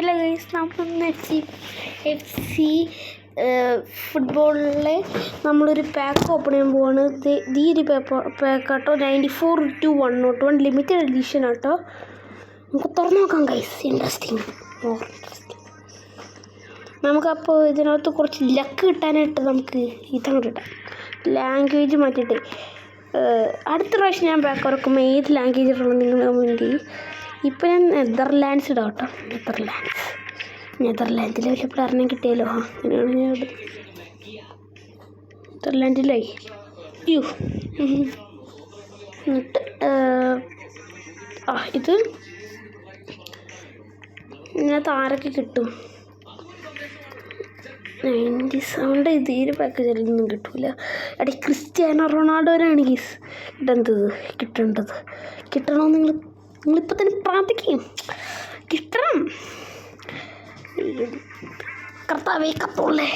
Hello guys, നമ്മളൊന്ന് F C ഫുട്ബോളിലെ നമ്മളൊരു പാക്ക് ഓപ്പൺ ചെയ്യാൻ പോവാണ്. ഈ ഒരു പാക്കാട്ടോ 94/101 ലിമിറ്റഡ് എഡിഷൻ ആട്ടോ. നമുക്ക് തുറന്നു നോക്കാം ഗൈസ്. ഇൻട്രസ്റ്റിംഗ്. നമുക്കപ്പോൾ ഇതിനകത്ത് കുറച്ച് ലക്ക് കിട്ടാനായിട്ട് നമുക്ക് ഇതങ്ങോട്ട് ഇടാം. ലാംഗ്വേജ് മാറ്റിയിട്ട് അടുത്ത പ്രാവശ്യം ഞാൻ പാക്ക് തുറക്കുമ്പോൾ ഏത് ലാംഗ്വേജ് ഇടണം നിങ്ങൾ വേണ്ടി. ഇപ്പം ഞാൻ നെതർലാൻഡ്സ് ഇടാം കേട്ടോ. നെതർലാൻഡിൽ വലിയ പ്ലെയറിനെ കിട്ടിയല്ലോ. അങ്ങനെയാണ് ഞാൻ ഇടുന്നത്. നെതർലാൻഡിലായി എന്നിട്ട് ഇത് ഇതിനകത്ത് ആരൊക്കെ കിട്ടും? 97 ഇതിന് പാക്കേജിലൊന്നും കിട്ടൂല. എടീ ക്രിസ്ത്യാനോ റൊണാൾഡോനാണ് ഗീസ് കിട്ടേണ്ടത്. കിട്ടണമെന്ന് നിങ്ങളിപ്പോൾ തന്നെ പ്രാർത്ഥിക്കും. കിട്ടണം. കർത്താവേ കത്തോളേ.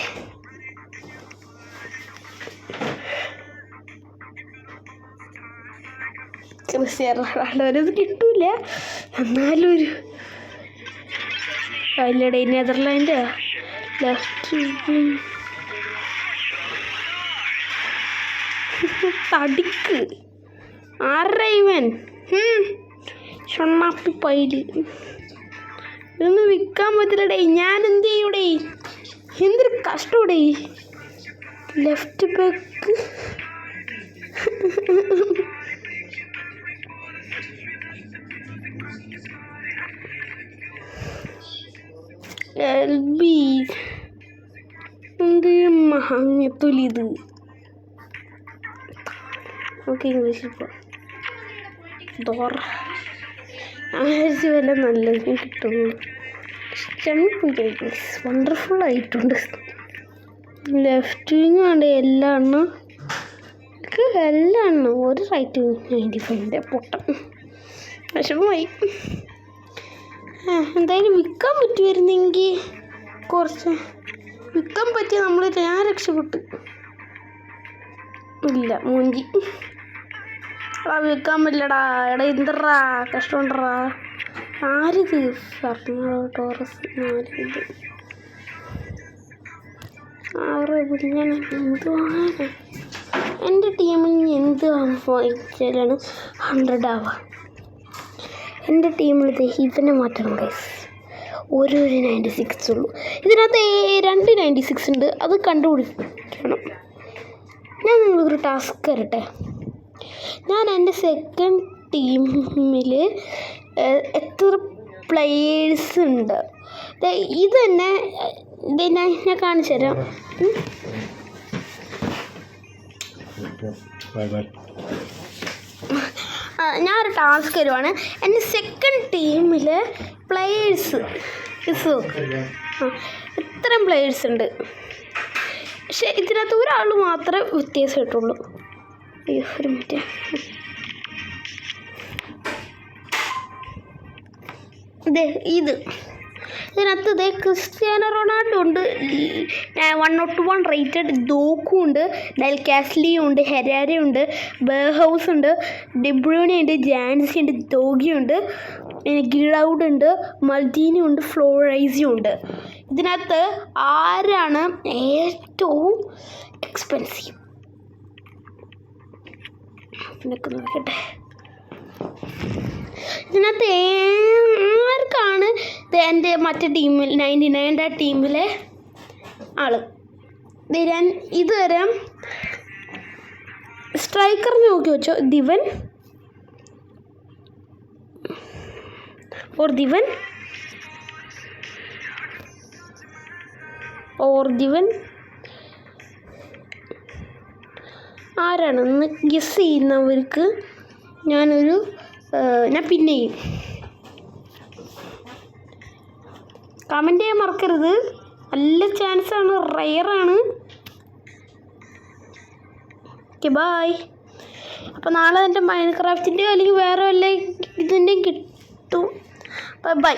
ക്രിസ്ത്യാനോ റൊണാൾഡോനത് കിട്ടൂല. എന്നാലും ഒരു അതിലടെ നെതർലാൻഡ് ലെഫ്റ്റ് തടിക്ക് ആരൈവൻ ഷണ്ണാപ്പി പൈല് ഇതൊന്നും വിൽക്കാൻ പറ്റില്ലടേ. ഞാൻ എന്ത് ചെയ്യൂടേ? എന്തൊരു കഷ്ടൂടേ. ലെഫ്റ്റ് ബാക്ക് LB എന്ത് മഹങ്ങത്തുലിത്. നമുക്ക് ഇംഗ്ലീഷിൽ വല്ല നല്ലതും കിട്ടുന്നു. വണ്ടർഫുൾ ആയിട്ടുണ്ട്. ലെഫ്റ്റ് വിങ് വേണ്ട എല്ലാം ഒരു റൈറ്റ് വിങ് 95 പൊട്ടം വിഷമമായി. എന്തായാലും വിൽക്കാൻ പറ്റുമായിരുന്നെങ്കിൽ കുറച്ച് വിൽക്കാൻ പറ്റിയ ഞാൻ രക്ഷപ്പെട്ടു. ഇല്ല മൂഞ്ചി വിൽക്കാൻ പറ്റില്ലടാ. എടാ എന്തറാ കഷ്ടമുണ്ടറാ. ആരിത്? ടോറസ് 4 ഇത് ഞാൻ എന്തുവാണ് എൻ്റെ ടീമിൽ എന്ത് വായിച്ചാലാണ് 100 ആവുക. എൻ്റെ ടീമിൽ ഇവനെ മാറ്റണം ഗൈസ്. ഒരു 96 ഉള്ളൂ. ഇതിനകത്ത് 2 96 ഉണ്ട്. അത് കണ്ടുപിടിക്കണം. ഞാൻ നിങ്ങൾക്കൊരു ടാസ്ക് തരട്ടെ. ഞാൻ എൻ്റെ സെക്കൻഡ് ടീമിൽ എത്ര പ്ലെയേഴ്സ് ഉണ്ട് ഇത് തന്നെ ഞാൻ കാണിച്ചു തരാം. ഞാനൊരു ടാസ്ക് തരുവാണ്. എൻ്റെ സെക്കൻഡ് ടീമിൽ പ്ലെയേഴ്സ് ഇത്രയും പ്ലെയേഴ്സ് ഉണ്ട്. പക്ഷെ ഇതിനകത്ത് ഒരാൾ മാത്രമേ വ്യത്യാസമായിട്ടുള്ളൂ. ഒരു മിനിറ്റ്. ഇതിനകത്ത് ക്രിസ്ത്യാനോ റൊണാൾഡോ ഉണ്ട്, 101 റേറ്റഡ് ദോക്കും ഉണ്ട്, ഡെൽ കാസ്ലിയും ഉണ്ട്, ഹെരാരയും ഉണ്ട്, ബെർഹൗസ് ഉണ്ട്, ഡിബ്രൂണി ഉണ്ട്, ജാൻസി ഉണ്ട്, ദോഗിയുണ്ട്, പിന്നെ ഗിറൗഡ് ഉണ്ട്, മൾട്ടീനി ഉണ്ട്, ഫ്ലോറൈസിയും ഉണ്ട്. ഇതിനകത്ത് ആരാണ് ഏറ്റവും എക്സ്പെൻസീവ്? എന്നൊക്കെ നോക്കട്ടെ. ഇതിനകത്ത് ആർക്കാണ് എൻ്റെ മറ്റേ ടീമിൽ 99 ടീമിലെ ആള്? ഇതുവരെ സ്ട്രൈക്കർ നോക്കി വെച്ചോ. ദിവൻ ആരാണെന്ന് ഗസ് ചെയ്യുന്നവർക്ക് ഞാൻ പിന്നെയും കമൻറ്റ് ചെയ്യാൻ മറക്കരുത്. നല്ല ചാൻസാണ്, റെയറാണ്. Okay bye. അപ്പോൾ നാളെ എൻ്റെ മൈൻക്രാഫ്റ്റിൻ്റെയോ അല്ലെങ്കിൽ വേറെ വല്ല ഇതിൻ്റെയും കിട്ടും. ബൈ.